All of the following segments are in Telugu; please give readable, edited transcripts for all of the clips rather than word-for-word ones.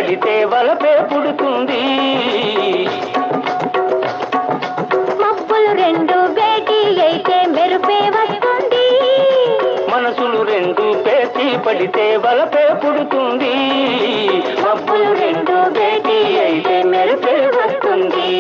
పడితే వలపే పుడుతుంది. మబ్బులు రెండు భేటీ అయితే మెరుపే వస్తుంది. మనసులు రెండు పేచి పడితే వలపే పుడుతుంది. మబ్బులు రెండు భేటీ అయితే మెరుపే వస్తుంది.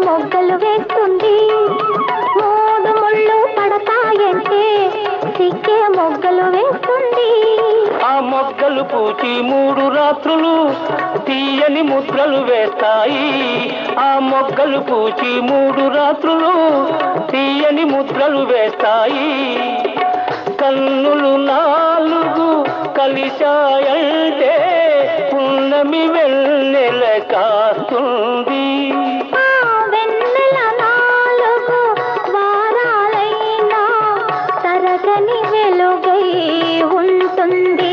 మొగ్గలు వేస్తుంది. మూడు ముళ్ళు పడతాయంటే సిగ్గే మొగ్గలు వేస్తుంది. ఆ మొగ్గలు పూచి 3 రాత్రులు తీయని ముద్రలు వేస్తాయి. ఆ మొగ్గలు పూచి 3 రాత్రులు తీయని ముద్రలు వేస్తాయి. కన్నులు 4 కలిశాయంటే పున్నమి వెన్నెల కాస్తుంది. వెలుగై ఉంటుంది.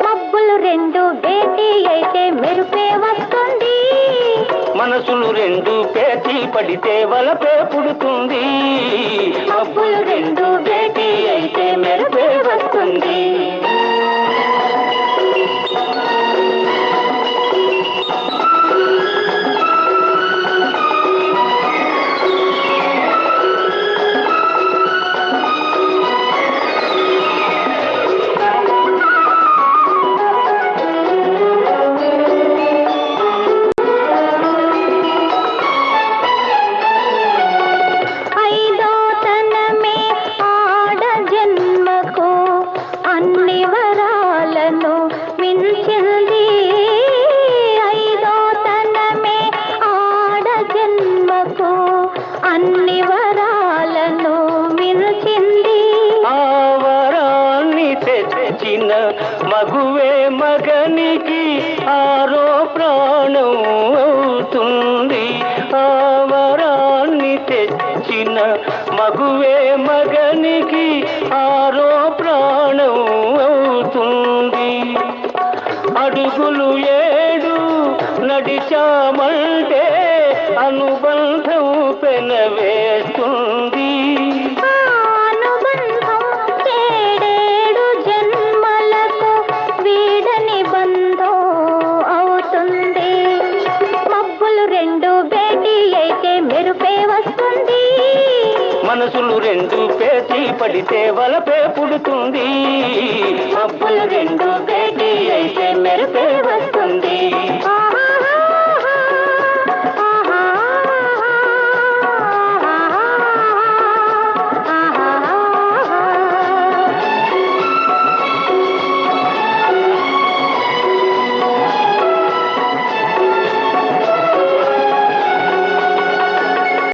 మబ్బులు రెండు భేటీ అయితే మెరుపే వస్తుంది. మనసులు రెండు పేచి పడితే వలపే పుడుతుంది. మబ్బులు రెండు భేటీ అయితే మెరుపే వస్తుంది. అన్ని వరాలను మించింది. ఐదో తనమే ఆడ జన్మకు అన్ని వరాలను మించింది. ఆ వరాన్ని తెచ్చిన మగువే మగనికి ఆరో ప్రాణం అవుతుంది. ఆ వరాన్ని తెచ్చిన మగువే మగనికి ఆరో ప్రాణం అవుతుంది. అడుగులు 7 నడిచామంటే అనుబంధం పెనవేస్తుంది. అనుబంధం 7 జన్మలకు వీడని బంధం అవుతుంది. మబ్బులు రెండు భేటీ అయితే మెరుపే వస్తుంది. మనసులు రెండు పేచి పడితే వలపే పుడుతుంది. మబ్బులు రెండు భేటీ అయితే మెరుపే వస్తుంది.